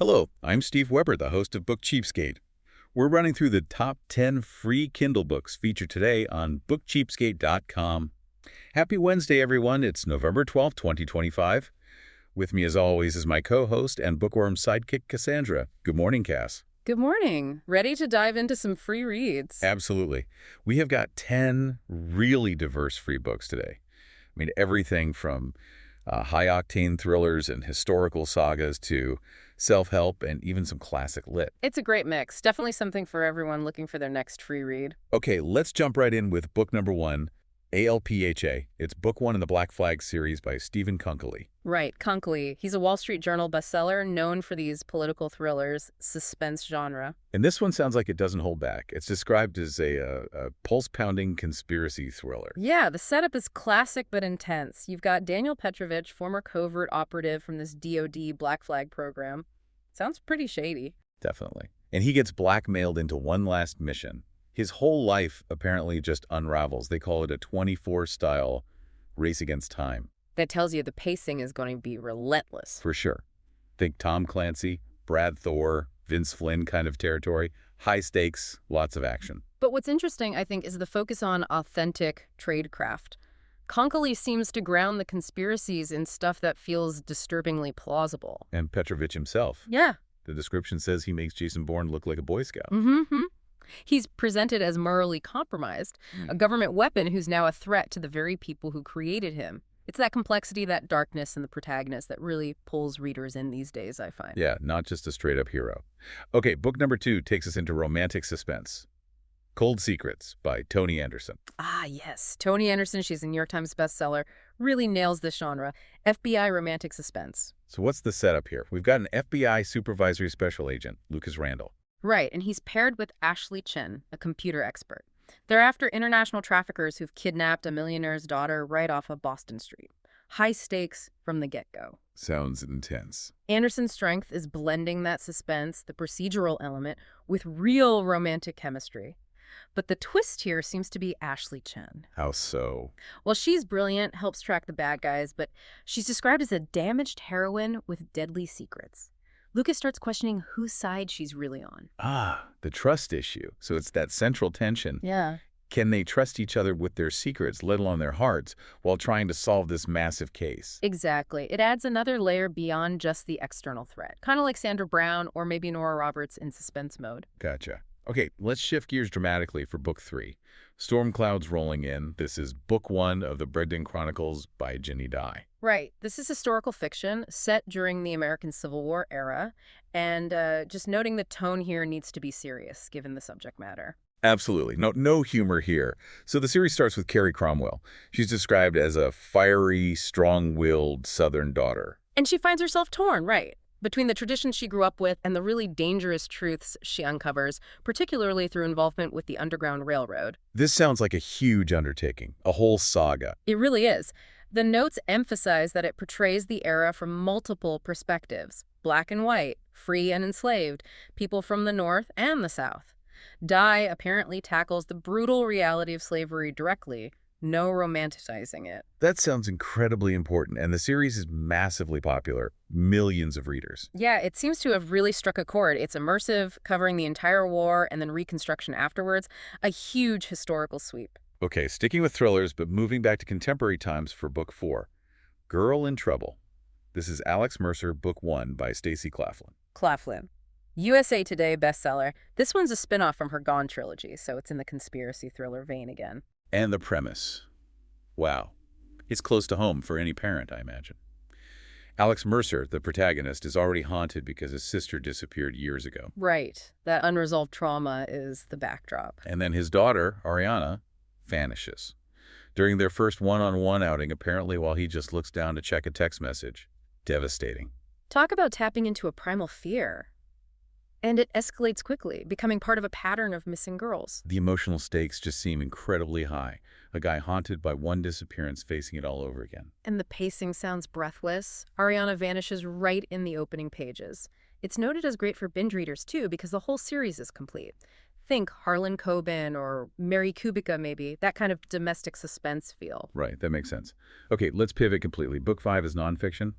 Hello, I'm Steve Weber, the host of Book Cheapskate. We're running through the top 10 free Kindle books featured today on bookcheapskate.com. Happy Wednesday, everyone. It's November 12th, 2025. With me, as always, is my co-host and bookworm sidekick, Cassandra. Good morning, Cass. Good morning. Ready to dive into some free reads? Absolutely. We have got 10 really diverse free books today. I mean, everything from high-octane thrillers and historical sagas to self-help and even some classic lit. It's a great mix. Definitely something for everyone looking for their next free read. Okay, let's jump right in with book number 1, ALPHA. It's book 1 in the Black Flag series by Steven Konkoly. Right, Konkoly. He's a Wall Street Journal bestseller known for these political thrillers, suspense genre. And this one sounds like it doesn't hold back. It's described as a pulse-pounding conspiracy thriller. Yeah, the setup is classic but intense. You've got Daniel Petrovich, former covert operative from this DoD Black Flag program. Sounds pretty shady. Definitely. And he gets blackmailed into one last mission. His whole life apparently just unravels. They call it a 24-style race against time. That tells you the pacing is going to be relentless. For sure. Think Tom Clancy, Thor, Vince Flynn kind of territory. High stakes, lots of action. But what's interesting, I think, is the focus on authentic tradecraft. Konkoly seems to ground the conspiracies in stuff that feels disturbingly plausible. And Petrovich himself. Yeah. The description says he makes Jason Bourne look like a Boy Scout. Mm-hmm. He's presented as morally compromised, a government weapon who's now a threat to the very people who created him. It's that complexity, that darkness in the protagonist that really pulls readers in these days, I find. Yeah, not just a straight-up hero. Okay, book number 2 takes us into romantic suspense. Cold Secrets by Toni Anderson. Ah, yes. Toni Anderson, she's a New York Times bestseller, really nails this genre. FBI romantic suspense. So what's the setup here? We've got an FBI supervisory special agent, Lucas Randall. Right, and he's paired with Ashley Chin, a computer expert. They're after international traffickers who've kidnapped a millionaire's daughter right off of Boston Street. High stakes from the get-go. Sounds intense. Anderson's strength is blending that suspense, the procedural element, with real romantic chemistry. But the twist here seems to be Ashley Chin. How so? Well, she's brilliant, helps track the bad guys, but she's described as a damaged heroine with deadly secrets. Lucas starts questioning whose side she's really on. Ah, the trust issue. So it's that central tension. Yeah. Can they trust each other with their secrets, let alone their hearts, while trying to solve this massive case? Exactly. It adds another layer beyond just the external threat. Kind of like Sandra Brown or maybe Nora Roberts in suspense mode. Gotcha. Okay, let's shift gears dramatically for book 3. Storm Clouds Rolling In. This is book 1 of the Brigden Chronicles by Ginny Dye. Right. This is historical fiction set during the American Civil War era, and just noting the tone here needs to be serious, given the subject matter. Absolutely. No humor here. So the series starts with Carrie Cromwell. She's described as a fiery, strong-willed Southern daughter. And she finds herself torn, right, between the traditions she grew up with and the really dangerous truths she uncovers, particularly through involvement with the Underground Railroad. This sounds like a huge undertaking, a whole saga. It really is. The notes emphasize that it portrays the era from multiple perspectives, black and white, free and enslaved, people from the North and the South. Dye apparently tackles the brutal reality of slavery directly, no romanticizing it. That sounds incredibly important, and the series is massively popular. Millions of readers. Yeah, it seems to have really struck a chord. It's immersive, covering the entire war and then Reconstruction afterwards, a huge historical sweep. Okay, sticking with thrillers, but moving back to contemporary times for book 4. Girl in Trouble. This is Alex Mercer, book 1 by Stacey Claflin. Claflin. USA Today bestseller. This one's a spin-off from her Gone trilogy, so it's in the conspiracy thriller vein again. And the premise. Wow. It's close to home for any parent, I imagine. Alex Mercer, the protagonist, is already haunted because his sister disappeared years ago. Right. That unresolved trauma is the backdrop. And then his daughter, Ariana, vanishes. During their first one-on-one outing, apparently while he just looks down to check a text message. Devastating. Talk about tapping into a primal fear. And it escalates quickly, becoming part of a pattern of missing girls. The emotional stakes just seem incredibly high. A guy haunted by one disappearance facing it all over again. And the pacing sounds breathless. Ariana vanishes right in the opening pages. It's noted as great for binge readers, too, because the whole series is complete. Think Harlan Coben or Mary Kubica, maybe. That kind of domestic suspense feel. Right, that makes sense. Okay, let's pivot completely. Book 5 is nonfiction.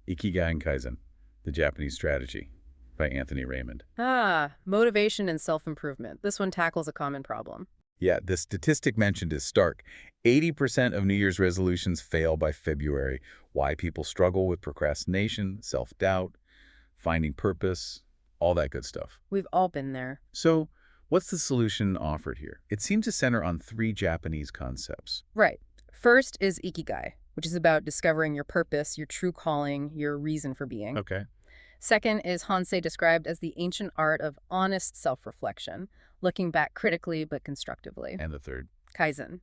Ikigai and Kaizen, the Japanese strategy. by Anthony Raymond. Ah, motivation and self-improvement. This one tackles a common problem. Yeah, the statistic mentioned is stark. 80% of New Year's resolutions fail by February. Why people struggle with procrastination, self-doubt, finding purpose, all that good stuff. We've all been there. So, what's the solution offered here? It seems to center on 3 Japanese concepts. Right. First is ikigai, which is about discovering your purpose, your true calling, your reason for being. Okay. Second is Hansei described as the ancient art of honest self-reflection, looking back critically but constructively. And the third? Kaizen.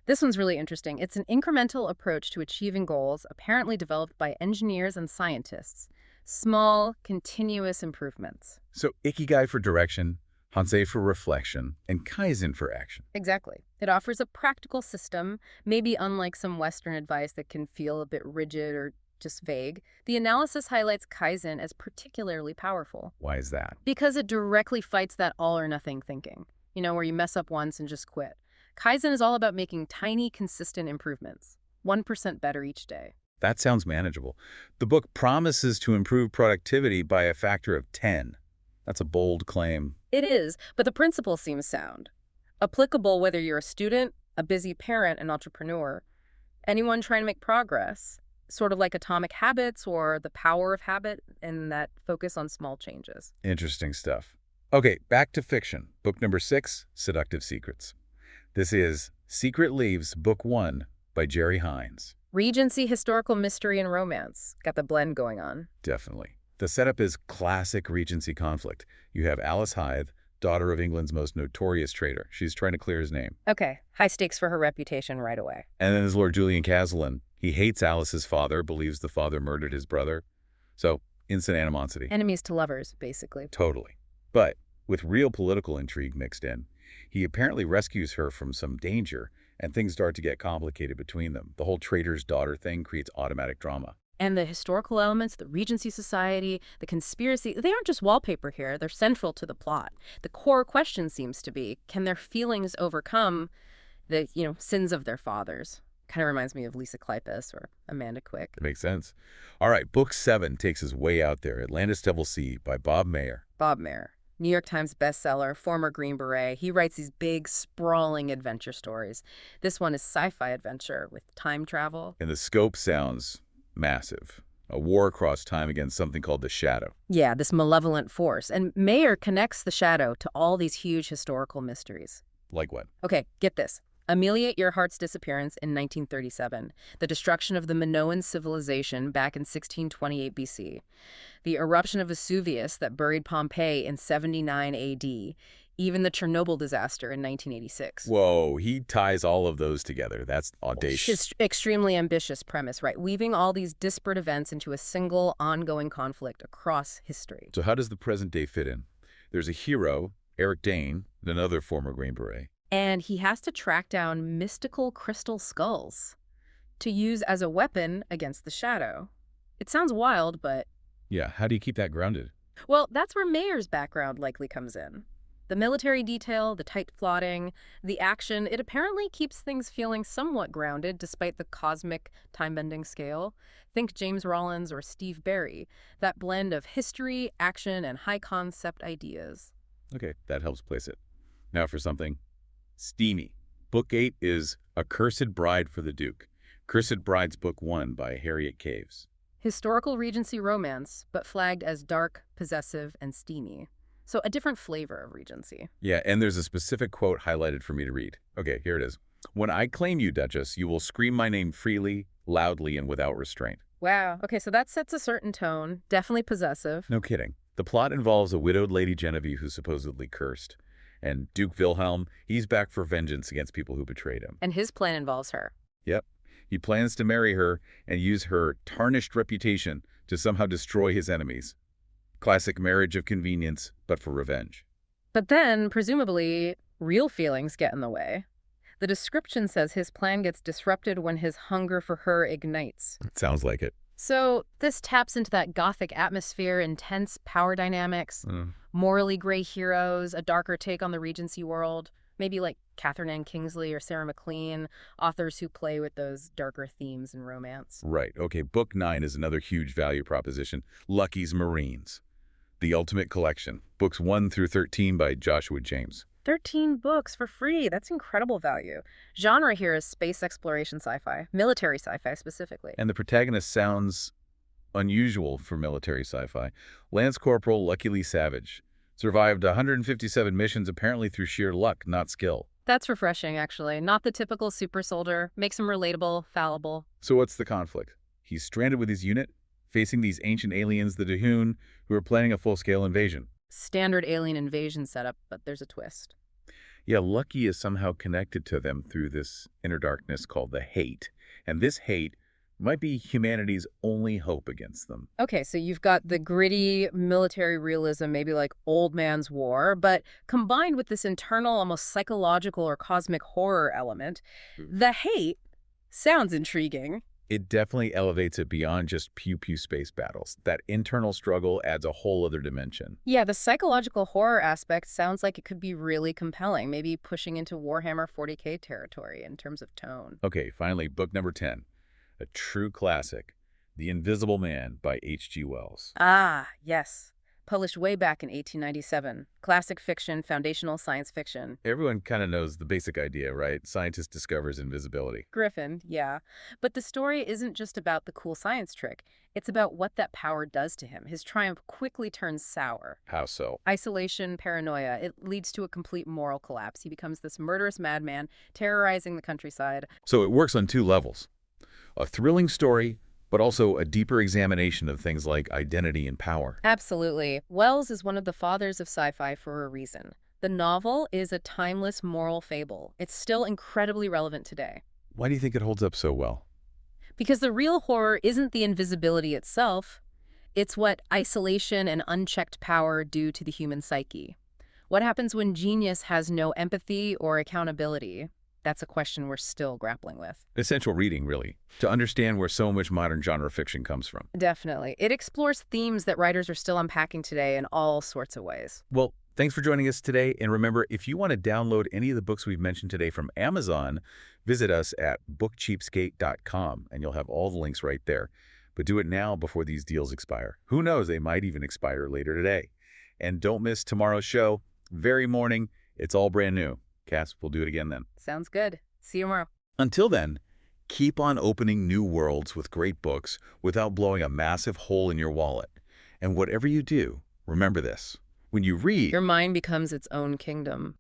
This one's really interesting. It's an incremental approach to achieving goals apparently developed by engineers and scientists. Small, continuous improvements. So, Ikigai for direction, Hansei for reflection, and Kaizen for action. Exactly. It offers a practical system, maybe unlike some Western advice that can feel a bit rigid or just vague. The analysis highlights Kaizen as particularly powerful. Why is that? Because it directly fights that all-or-nothing thinking, where you mess up once and just quit. Kaizen is all about making tiny, consistent improvements, 1% better each day. That sounds manageable. The book promises to improve productivity by a factor of 10. That's a bold claim. It is, but the principle seems sound. Applicable whether you're a student, a busy parent, an entrepreneur, anyone trying to make progress, sort of like Atomic Habits or The Power of Habit, and that focus on small changes. Interesting stuff. Okay, back to fiction. Book number 6, Seductive Secrets. This is Secret Leaves, Book 1 by Jerry Hines. Regency, historical mystery, and romance. Got the blend going on. Definitely. The setup is classic Regency conflict. You have Alice Hythe, daughter of England's most notorious traitor. She's trying to clear his name. Okay, high stakes for her reputation right away. And then there's Lord Julian Castellan. He hates Alice's father, believes the father murdered his brother. So, instant animosity. Enemies to lovers, basically. Totally. But with real political intrigue mixed in, he apparently rescues her from some danger, and things start to get complicated between them. The whole traitor's daughter thing creates automatic drama. And the historical elements, the Regency Society, the conspiracy, they aren't just wallpaper here. They're central to the plot. The core question seems to be, can their feelings overcome the, sins of their fathers? Kind of reminds me of Lisa Kleypas or Amanda Quick. That makes sense. All right, Book 7 takes us way out there. Atlantis Devil Sea by Bob Mayer. Bob Mayer, New York Times bestseller, former Green Beret. He writes these big, sprawling adventure stories. This one is sci-fi adventure with time travel. And the scope sounds massive. A war across time against something called the Shadow. Yeah, this malevolent force. And Mayer connects the Shadow to all these huge historical mysteries. Like what? Okay, get this. Amelia Earhart's disappearance in 1937, the destruction of the Minoan civilization back in 1628 BC, the eruption of Vesuvius that buried Pompeii in 79 AD, even the Chernobyl disaster in 1986. Whoa, he ties all of those together. That's audacious. His extremely ambitious premise, right? Weaving all these disparate events into a single, ongoing conflict across history. So how does the present day fit in? There's a hero, Eric Dane, another former Green Beret. And he has to track down mystical crystal skulls to use as a weapon against the Shadow. It sounds wild, but... Yeah, how do you keep that grounded? Well, that's where Mayer's background likely comes in. The military detail, the tight plotting, the action, it apparently keeps things feeling somewhat grounded despite the cosmic time-bending scale. Think James Rollins or Steve Barry, that blend of history, action, and high-concept ideas. Okay, that helps place it. Now for something steamy. Book 8 is A Cursed Bride for the Duke. Cursed Bride's Book 1 by Harriet Caves. Historical Regency romance, but flagged as dark, possessive, and steamy. So a different flavor of Regency. Yeah, and there's a specific quote highlighted for me to read. Okay, here it is. When I claim you, Duchess, you will scream my name freely, loudly, and without restraint. Wow. Okay, so that sets a certain tone. Definitely possessive. No kidding. The plot involves a widowed Lady Genevieve who's supposedly cursed. And Duke Wilhelm, he's back for vengeance against people who betrayed him. And his plan involves her. Yep. He plans to marry her and use her tarnished reputation to somehow destroy his enemies. Classic marriage of convenience, but for revenge. But then, presumably, real feelings get in the way. The description says his plan gets disrupted when his hunger for her ignites. It sounds like it. So this taps into that Gothic atmosphere, intense power dynamics, morally gray heroes, a darker take on the Regency world, maybe like Catherine Ann Kingsley or Sarah McLean, authors who play with those darker themes in romance. Right. Okay, Book 9 is another huge value proposition, Lucky's Marines. The Ultimate Collection, books 1 through 13 by Joshua James. 13 books for free. That's incredible value. Genre here is space exploration sci-fi, military sci-fi specifically. And the protagonist sounds unusual for military sci-fi. Lance Corporal Lucky Lee Savage survived 157 missions apparently through sheer luck, not skill. That's refreshing, actually. Not the typical super soldier. Makes him relatable, fallible. So what's the conflict? He's stranded with his unit, facing these ancient aliens, the Dahun, who are planning a full-scale invasion. Standard alien invasion setup, but there's a twist. Yeah, Lucky is somehow connected to them through this inner darkness called the hate. And this hate might be humanity's only hope against them. Okay, so you've got the gritty military realism, maybe like Old Man's War, but combined with this internal, almost psychological or cosmic horror element, the hate sounds intriguing. It definitely elevates it beyond just pew-pew space battles. That internal struggle adds a whole other dimension. Yeah, the psychological horror aspect sounds like it could be really compelling, maybe pushing into Warhammer 40K territory in terms of tone. Okay, finally, book number 10. A true classic, The Invisible Man by H.G. Wells. Ah, yes. Published way back in 1897. Classic fiction, foundational science fiction. Everyone kind of knows the basic idea, right? Scientist discovers invisibility. Griffin, yeah. But the story isn't just about the cool science trick. It's about what that power does to him. His triumph quickly turns sour. How so? Isolation, paranoia. It leads to a complete moral collapse. He becomes this murderous madman, terrorizing the countryside. So it works on two levels. A thrilling story, but also a deeper examination of things like identity and power. Absolutely. Wells is one of the fathers of sci-fi for a reason. The novel is a timeless moral fable. It's still incredibly relevant today. Why do you think it holds up so well? Because the real horror isn't the invisibility itself. It's what isolation and unchecked power do to the human psyche. What happens when genius has no empathy or accountability? That's a question we're still grappling with. Essential reading, really, to understand where so much modern genre fiction comes from. Definitely. It explores themes that writers are still unpacking today in all sorts of ways. Well, thanks for joining us today. And remember, if you want to download any of the books we've mentioned today from Amazon, visit us at bookcheapskate.com, and you'll have all the links right there. But do it now before these deals expire. Who knows, they might even expire later today. And don't miss tomorrow's show, very morning. It's all brand new. Cass, we'll do it again then. Sounds good. See you tomorrow. Until then, keep on opening new worlds with great books without blowing a massive hole in your wallet. And whatever you do, remember this. When you read, Your mind becomes its own kingdom.